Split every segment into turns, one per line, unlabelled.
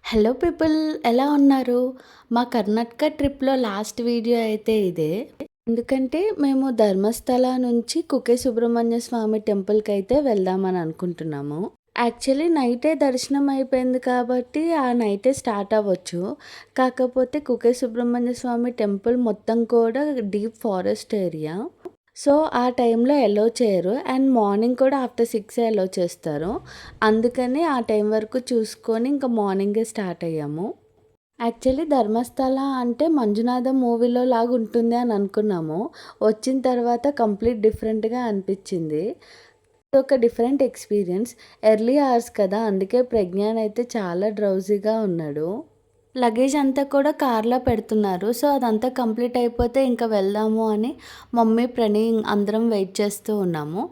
Hello people, ఎలా ఉన్నారు? మా కర్ణాటక ట్రిప్‌లో లాస్ట్ వీడియో అయితే ఇదే. ఎందుకంటే మేము ధర్మస్థల నుంచి కుకే సుబ్రహ్మణ్య స్వామి టెంపుల్‌కైతే వెళ్దామని అనుకుంటున్నాము. యాక్చువల్లీ నైటే దర్శనం అయిపోయింది కాబట్టి ఆ నైటే స్టార్ట్ అవ్వచ్చు. కాకపోతే కుకే సుబ్రహ్మణ్య స్వామి టెంపుల్ మొత్తం కూడా డీప్ ఫారెస్ట్ ఏరియా. సో, ఆ టైంలో ఎలో చేయరు. అండ్ మార్నింగ్ కూడా ఆఫ్టర్ 6 ఎలో చేస్తారు. అందుకని ఆ టైం వరకు చూసుకొని ఇంకా మార్నింగే స్టార్ట్ అయ్యాము. యాక్చువల్లీ ధర్మస్థల అంటే మంజునాథం మూవీలో లాగా ఉంటుంది అని అనుకున్నాము. వచ్చిన తర్వాత కంప్లీట్ డిఫరెంట్‌గా అనిపించింది. ఒక డిఫరెంట్ ఎక్స్‌పీరియన్స్. ఎర్లీ అవర్స్ కదా! అందుకే ప్రజ్ఞాన్ అయితే చాలా డ్రౌజీగా ఉన్నాడు. లగేజ్ అంతా కూడా కార్‌లో పెడుతున్నారు. సో, అదంతా కంప్లీట్ అయిపోతే ఇంక వెళ్దాము అని మమ్మీ, ప్రణయ్ అందరం వెయిట్ చేస్తూ ఉన్నాము.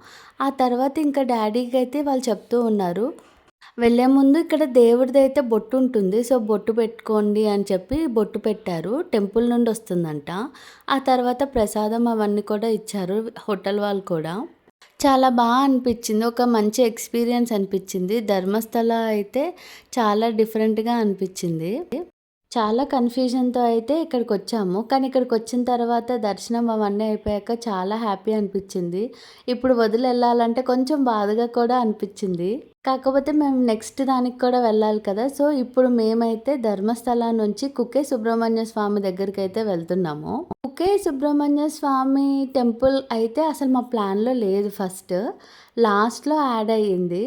ఆ తర్వాత ఇంకా డ్యాడీకైతే వాళ్ళు చెప్తూ ఉన్నారు, వెళ్ళే ముందు ఇక్కడ దేవుడిదైతే బొట్టు ఉంటుంది. సో, బొట్టు పెట్టుకోండి అని చెప్పి బొట్టు పెట్టారు. టెంపుల్ నుండి వస్తుందంట. ఆ తర్వాత ప్రసాదం అవన్నీ కూడా ఇచ్చారు హోటల్ వాళ్ళు కూడా. చాలా అనిపిచ్చింది. ఒక మంచి ఎక్స్‌పీరియన్స్ అనిపిచ్చింది. ధర్మస్థల అయితే చాలా డిఫరెంట్‌గా అనిపిచ్చింది. చాలా కన్‌ఫ్యూజన్‌తో అయితే ఇక్కడికొచ్చాము. కానీ ఇక్కడికొచ్చిన తర్వాత దర్శనం అవన్నీ అయిపోయాక చాలా హ్యాపీ అనిపిచ్చింది. ఇప్పుడు వదిలెళ్ళాలంటే కొంచెం బాధగా కూడా అనిపిచ్చింది. కాకపోతే మేము నెక్స్ట్ దానికి కూడా వెళ్ళాలి కదా! సో, ఇప్పుడు మేమైతే ధర్మస్థల నుంచి కుకే సుబ్రహ్మణ్య స్వామి దగ్గరికైతే వెళ్తున్నాము. కుకే సుబ్రహ్మణ్య స్వామి టెంపుల్ అయితే అసలు మా ప్లాన్‌లో లేదు ఫస్ట్. లాస్ట్‌లో యాడ్ అయ్యింది.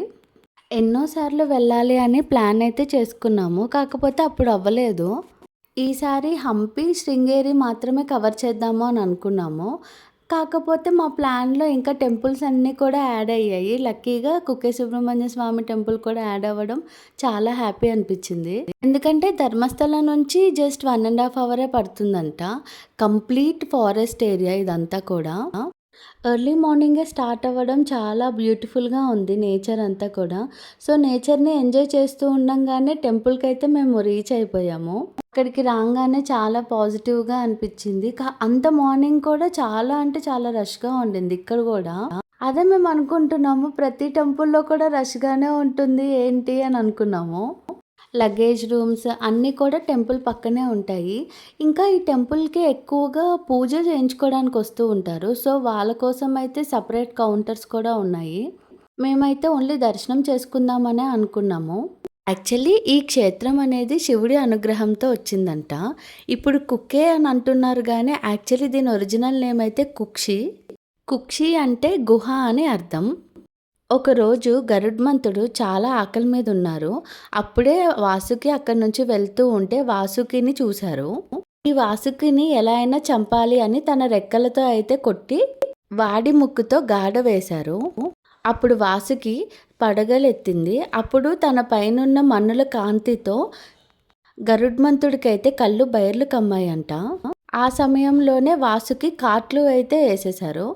ఎన్నో సార్లు వెళ్ళాలి అని ప్లాన్ అయితే చేసుకున్నాము. కాకపోతే అప్పుడు అవ్వలేదు. ఈసారి హంపి, శృంగేరి మాత్రమే కవర్ చేద్దాము అని అనుకున్నాము. కాకపోతే మా ప్లాన్‌లో ఇంకా టెంపుల్స్ అన్నీ కూడా యాడ్ అయ్యాయి. లక్కీగా కుకే సుబ్రహ్మణ్య స్వామి టెంపుల్ కూడా యాడ్ అవ్వడం చాలా హ్యాపీ అనిపించింది. ఎందుకంటే ధర్మస్థలం నుంచి జస్ట్ 1 ½ అవరే పడుతుందంట. కంప్లీట్ ఫారెస్ట్ ఏరియా ఇదంతా కూడా. ఎర్లీ మార్నింగే స్టార్ట్ అవ్వడం చాలా బ్యూటిఫుల్‌గా ఉంది నేచర్ అంతా కూడా. సో, నేచర్‌ని ఎంజాయ్ చేస్తూ ఉండంగానే టెంపుల్‌కైతే మేము రీచ్ అయిపోయాము. అక్కడికి రాంగానే చాలా పాజిటివ్‌గా అనిపిచ్చింది. అంత మార్నింగ్ కూడా చాలా అంటే చాలా రష్‌గా ఉండింది ఇక్కడ గూడా. అదే మేము అనుకుంటున్నాము ప్రతి టెంపుల్‌లో కూడా రష్‌గానే ఉంటుంది ఏంటి అని అనుకున్నాము. లగేజ్ రూమ్స్ అన్నీ కూడా టెంపుల్ పక్కనే ఉంటాయి. ఇంకా ఈ టెంపుల్‌కి ఎక్కువగా పూజ చేయించుకోవడానికి వస్తూ ఉంటారు. సో, వాళ్ళ కోసం అయితే సెపరేట్ కౌంటర్స్ కూడా ఉన్నాయి. మేమైతే ఓన్లీ దర్శనం చేసుకుందామనే అనుకున్నాము. యాక్చువల్లీ ఈ క్షేత్రం అనేది శివుడి అనుగ్రహంతో వచ్చిందంట. ఇప్పుడు కుక్కే అని అంటున్నారు గానీ యాక్చువల్లీ దీని ఒరిజినల్ నేమ్ అయితే కుక్షి. కుక్షి అంటే గుహ అని అర్థం. ఒకరోజు గరుడ్మంతుడు చాలా ఆకలి మీద ఉన్నారు. అప్పుడే వాసుకి అక్కడి నుంచి వెళ్తూ ఉంటే వాసుకిని చూశారు. ఈ వాసుకిని ఎలా అయినా చంపాలి అని తన రెక్కలతో అయితే కొట్టి వాడి ముక్కుతో గాడ వేశారు. అప్పుడు వాసుకి పడగలెత్తింది. అప్పుడు తన పైనున్న మన్నుల కాంతితో గరుడ్మంతుడికైతే కళ్ళు బైర్లు కమ్మాయంట. ఆ సమయంలోనే వాసుకి కాట్లు అయితే వేసేశారు.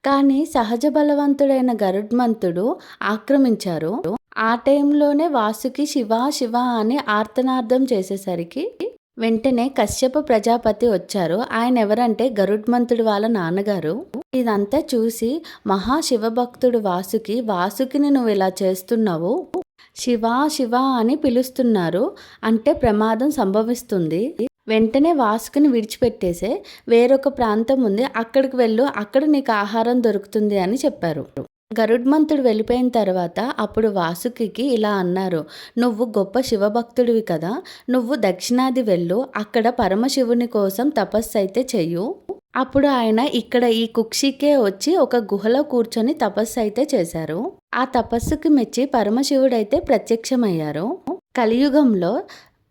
కానీ సహజ బలవంతుడైన గరుడ్మంతుడు ఆక్రమించారు. ఆ టైంలోనే వాసుకి శివ శివ అని ఆర్తనాదం చేసేసరికి వెంటనే కశ్యప ప్రజాపతి వచ్చారు. ఆయన ఎవరంటే గరుడ్మంతుడు వాళ్ళ నాన్నగారు. ఇదంతా చూసి మహాశివభక్తుడు వాసుకిని నువ్వు ఇలా చేస్తున్నావు, శివ శివ అని పిలుస్తున్నారు అంటే ప్రమాదం సంభవిస్తుంది. వెంటనే వాసుకిని విడిచిపెట్టేసే వేరొక ప్రాంతం ఉంది, అక్కడికి వెళ్ళు, అక్కడ నీకు ఆహారం దొరుకుతుంది అని చెప్పారు. గరుడ్మంతుడు వెళ్ళిపోయిన తర్వాత అప్పుడు వాసుకి ఇలా అన్నారు, నువ్వు గొప్ప శివభక్తుడివి కదా, నువ్వు దక్షిణాది వెళ్ళు, అక్కడ పరమశివుని కోసం తపస్సు అయితే చెయ్యు. అప్పుడు ఆయన ఇక్కడ ఈ కుక్షికే వచ్చి ఒక గుహలో కూర్చొని తపస్సు అయితే చేశారు. ఆ తపస్సుకి మెచ్చి పరమశివుడైతే ప్రత్యక్షమయ్యారు. కలియుగంలో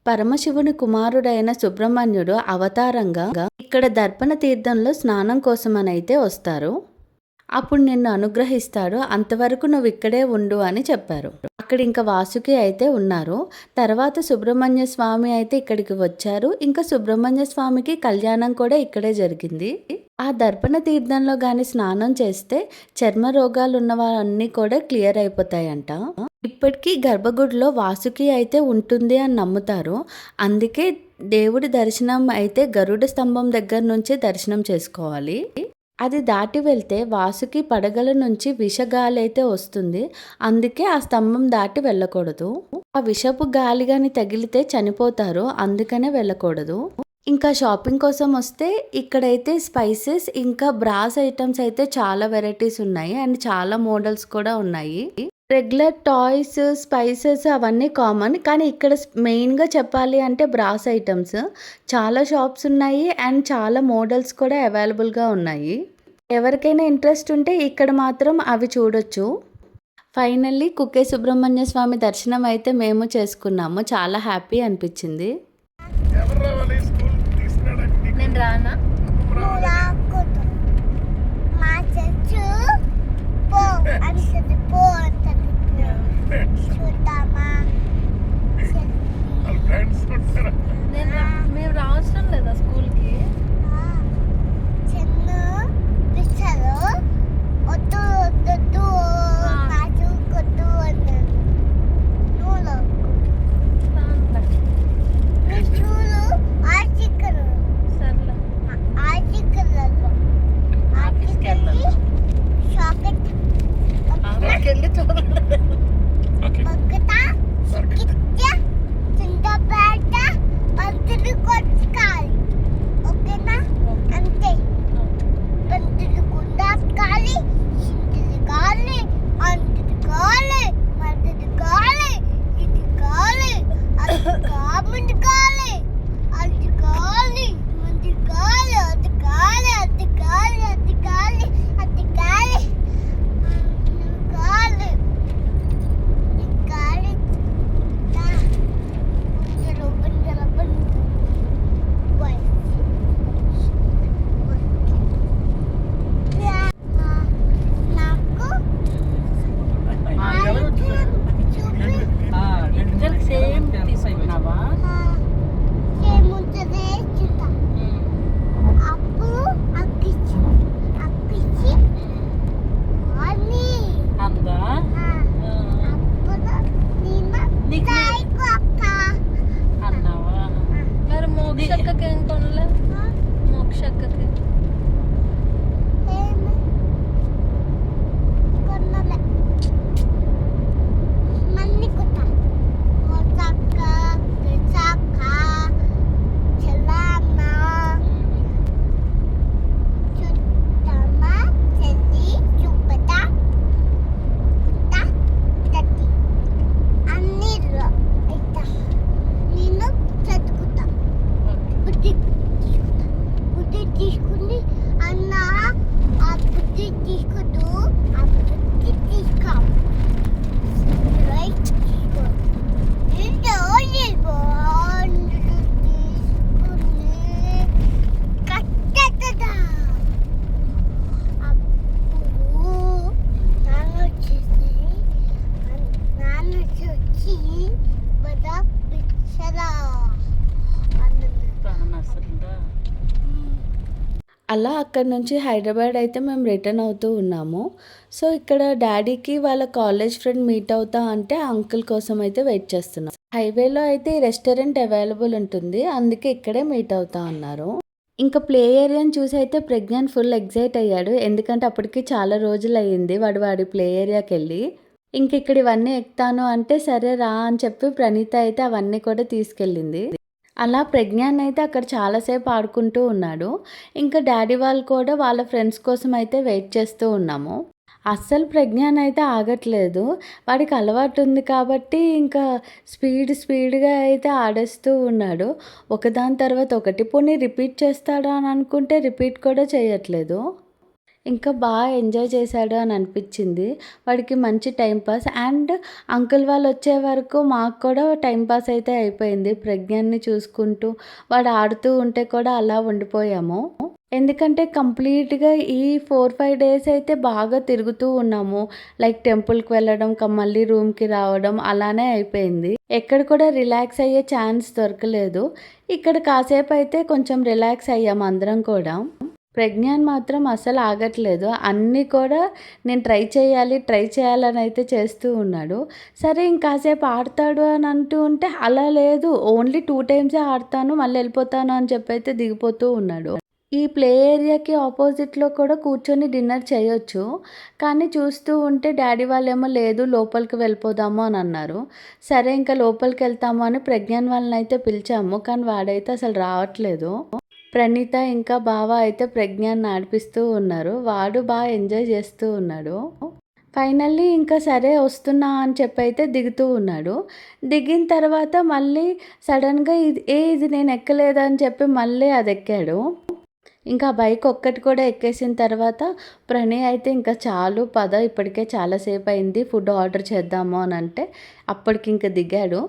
పరమశివుని కుమారుడైన సుబ్రహ్మణ్యుడు అవతారంగా ఇక్కడ దర్పణ తీర్థంలో స్నానం కోసమనైతే వస్తారు. అప్పుడు నిన్ను అనుగ్రహిస్తాడు, అంతవరకు నువ్వు ఇక్కడే ఉండు అని చెప్పారు. అక్కడ ఇంకా వాసుకి అయితే ఉన్నారు. తర్వాత సుబ్రహ్మణ్య స్వామి అయితే ఇక్కడికి వచ్చారు. ఇంకా సుబ్రహ్మణ్య స్వామికి కళ్యాణం కూడా ఇక్కడే జరిగింది. ఆ దర్పణ తీర్థంలో గాని స్నానం చేస్తే చర్మ రోగాలు ఉన్న వాళ్ళన్నీ కూడా క్లియర్ అయిపోతాయంట. ఇప్పటికీ గర్భగుడిలో వాసుకి అయితే ఉంటుంది అని నమ్ముతారు. అందుకే దేవుడి దర్శనం అయితే గరుడ స్తంభం దగ్గర నుంచే దర్శనం చేసుకోవాలి. అది దాటి వెళ్తే వాసుకి పడగల నుంచి విషగాలైతే వస్తుంది. అందుకే ఆ స్తంభం దాటి వెళ్ళకూడదు. ఆ విషపు గాలి గాని తగిలితే చనిపోతారు. అందుకనే వెళ్ళకూడదు. ఇంకా షాపింగ్ కోసం వస్తే ఇక్కడైతే స్పైసెస్ ఇంకా బ్రాస్ ఐటమ్స్ అయితే చాలా వెరైటీస్ ఉన్నాయి. అండ్ చాలా మోడల్స్ కూడా ఉన్నాయి. రెగ్యులర్ టాయ్స్, స్పైసెస్ అవన్నీ కామన్. కానీ ఇక్కడ మెయిన్‌గా చెప్పాలి అంటే బ్రాస్ ఐటమ్స్. చాలా షాప్స్ ఉన్నాయి. అండ్ చాలా మోడల్స్ కూడా అవైలబుల్‌గా ఉన్నాయి. ఎవరికైనా ఇంట్రెస్ట్ ఉంటే ఇక్కడ మాత్రం అవి చూడొచ్చు. ఫైనల్లీ కుక్కే సుబ్రహ్మణ్య స్వామి దర్శనం అయితే మేము చేసుకున్నాము. చాలా హ్యాపీ అనిపించింది.
ఎవరు రావాలి స్కూల్ తీసుకురావడానికి నీకు?
నేను రానా?
నువ్వు రావాలి.
రాకూడదు. మా చర్చు పో అంటది, పో అంటది.
Friends.
చూద్దామా?
వాళ్ళ ఫ్రెండ్స్ ఉంటారా?
మేము రావడం లేదా స్కూల్కి?
చిన్న పిచ్చరు వద్దు వద్దు కాచు కొద్దు అన్నాడు. నువ్వు రాకూడదు. చూడు ఆర్టికల్
సర్లే.
ఆర్టికల్లో షాకెట్
వెళ్ళి చూడండి.
ఓకే.
పక్కట చిక్కిచ్చ చింతపేట పంతులు కొట్టుకాలి. ఓకేనా? అంతే. పంతులు కుండాలి, చింతలు కాలి, అంటుడు కాలి, మద్దతు కాలి, ఇది కాలి, అది కాముందు కాలి, అది కాలి, ముందు కాలి, అది కాలి, అది కాలి, అది కాలి, అది కాలి, కాలి.
ఇద్దరికి సేమ్ తీసుకున్నావా? అందా? అన్నావా? మరి మోక్షక్కకి ఏం కొనలే? మోక్షక్కకి
తీసుకుని అన్న ఆ బుద్ధి తీసుకుదు, ఆ బుద్ధి తీసుకో. రైట్ తీసుకో. ఏంటో తీసుకుని కట్టదా. అప్పుడు నాన్న వచ్చి బదా పిచ్చరా
అసలు
అలా అక్కడి నుంచి హైదరాబాద్ అయితే మేము రిటర్న్ అవుతూ ఉన్నాము. సో ఇక్కడ డాడీకి వాళ్ళ కాలేజ్ ఫ్రెండ్ మీట్ అవుతా అంటే ఆ అంకుల్ కోసం అయితే వెయిట్ చేస్తున్నాం. హైవేలో అయితే ఈ రెస్టారెంట్ అవైలబుల్ ఉంటుంది. అందుకే ఇక్కడే మీట్ అవుతా ఉన్నారు. ఇంకా ప్లే ఏరియాని చూసి అయితే ప్రజ్ఞాన్ ఫుల్ ఎగ్జైట్ అయ్యాడు. ఎందుకంటే అప్పటికి చాలా రోజులు అయ్యింది వాడి ప్లే ఏరియాకి వెళ్ళి. ఇంక ఇక్కడ ఇవన్నీ ఎక్కుతాను అంటే సరే రా అని చెప్పి ప్రణీత అయితే అవన్నీ కూడా తీసుకెళ్ళింది. అలా ప్రజ్ఞాన్ అయితే అక్కడ చాలాసేపు ఆడుకుంటూ ఉన్నాడు. ఇంకా డాడీ వాళ్ళు కూడా వాళ్ళ ఫ్రెండ్స్ కోసం అయితే వెయిట్ చేస్తూ ఉన్నాము. అస్సలు ప్రజ్ఞాన్ అయితే ఆగట్లేదు. వాడికి అలవాటు ఉంది కాబట్టి ఇంకా స్పీడ్గా అయితే ఆడేస్తూ ఉన్నాడు. ఒకదాని తర్వాత ఒకటి. పోనీ రిపీట్ చేస్తాడా అని అనుకుంటే రిపీట్ కూడా చేయట్లేదు. ఇంకా బాగా ఎంజాయ్ చేశాడు అని అనిపించింది. వాడికి మంచి టైం పాస్. అండ్ అంకుల్ వాళ్ళు వచ్చే వరకు మాకు కూడా టైం పాస్ అయితే అయిపోయింది. ప్రజ్ఞాన్ని చూసుకుంటూ వాడు ఆడుతూ ఉంటే కూడా అలా ఉండిపోయాము. ఎందుకంటే కంప్లీట్గా ఈ 4-5 డేస్ అయితే బాగా తిరుగుతూ ఉన్నాము. లైక్ టెంపుల్కి వెళ్ళడం, మళ్ళీ రూమ్కి రావడం అలానే అయిపోయింది. ఎక్కడ కూడా రిలాక్స్ అయ్యే ఛాన్స్ దొరకలేదు. ఇక్కడ కాసేపు అయితే కొంచెం రిలాక్స్ అయ్యాము అందరం కూడా. ప్రజ్ఞాన్ మాత్రం అసలు ఆగట్లేదు. అన్నీ కూడా నేను ట్రై చేయాలని అయితే చేస్తూ ఉన్నాడు. సరే ఇంకాసేపు ఆడతాడు అని అంటూ ఉంటే అలా లేదు. ఓన్లీ 2 టైమ్సే ఆడతాను మళ్ళీ వెళ్ళిపోతాను అని చెప్పి అయితే దిగిపోతూ ఉన్నాడు. ఈ ప్లే ఏరియాకి ఆపోజిట్లో కూడా కూర్చొని డిన్నర్ చేయొచ్చు. కానీ చూస్తూ ఉంటే డ్యాడీ వాళ్ళేమో లేదు లోపలికి వెళ్ళిపోదాము అని అన్నారు. సరే ఇంకా లోపలికెళ్తాము అని ప్రజ్ఞాన్ వాళ్ళనైతే పిలిచాము. కానీ వాడైతే అసలు రావట్లేదు. ప్రణీత ఇంకా బావ అయితే ప్రజ్ఞాన్ని ఆడిపిస్తూ ఉన్నారు. వాడు బాగా ఎంజాయ్ చేస్తూ ఉన్నాడు. ఫైనల్లీ ఇంకా సరే వస్తున్నా అని చెప్పి అయితే దిగుతూ ఉన్నాడు. దిగిన తర్వాత మళ్ళీ సడన్గా ఇది నేను ఎక్కలేదు అని చెప్పి మళ్ళీ అది ఎక్కాడు. ఇంకా బైక్ ఒక్కటి కూడా ఎక్కేసిన తర్వాత ప్రణయ్ అయితే ఇంకా చాలు పద ఇప్పటికే చాలాసేపు అయింది ఫుడ్ ఆర్డర్ చేద్దాము అని అంటే అప్పటికి ఇంకా దిగాడు.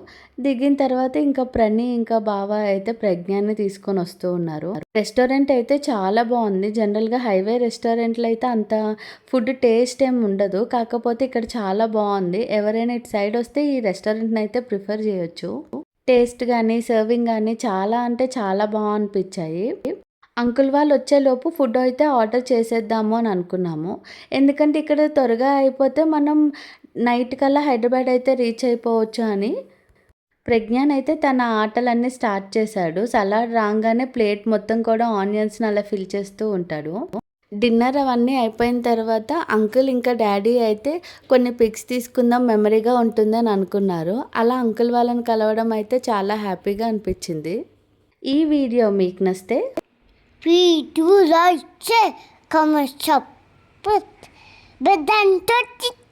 దిగిన తర్వాత ఇంకా ప్రణయ్ ఇంకా బావ అయితే ప్రజ్ఞాన్ని తీసుకొని వస్తూ ఉన్నారు. రెస్టారెంట్ అయితే చాలా బాగుంది. జనరల్గా హైవే రెస్టారెంట్లో అయితే అంత ఫుడ్ టేస్ట్ ఏమి ఉండదు. కాకపోతే ఇక్కడ చాలా బాగుంది. ఎవరైనా ఇటు సైడ్ వస్తే ఈ రెస్టారెంట్ని అయితే ప్రిఫర్ చేయొచ్చు. టేస్ట్ కానీ సర్వింగ్ కానీ చాలా అంటే చాలా బాగా అనిపించాయి. అంకుల్ వాళ్ళు వచ్చేలోపు ఫుడ్ అయితే ఆర్డర్ చేసేద్దాము అని అనుకున్నాము. ఎందుకంటే ఇక్కడ త్వరగా అయిపోతే మనం నైట్ కల్లా హైదరాబాద్ అయితే రీచ్ అయిపోవచ్చు అని. ప్రజ్ఞాన్ అయితే తన ఆటలన్నీ స్టార్ట్ చేశాడు. సలాడ్ రాగానే ప్లేట్ మొత్తం కూడా ఆనియన్స్ని అలా ఫిల్ చేస్తూ ఉంటాడు. డిన్నర్ అవన్నీ అయిపోయిన తర్వాత అంకుల్ ఇంకా డాడీ అయితే కొన్ని పిక్స్ తీసుకుందాం మెమరీగా ఉంటుందని అనుకున్నారు. అలా అంకుల్ వాళ్ళని కలవడం అయితే చాలా హ్యాపీగా అనిపించింది. ఈ వీడియో మీకు నచ్చితే
Please do like, share, comment, support. But then touch it.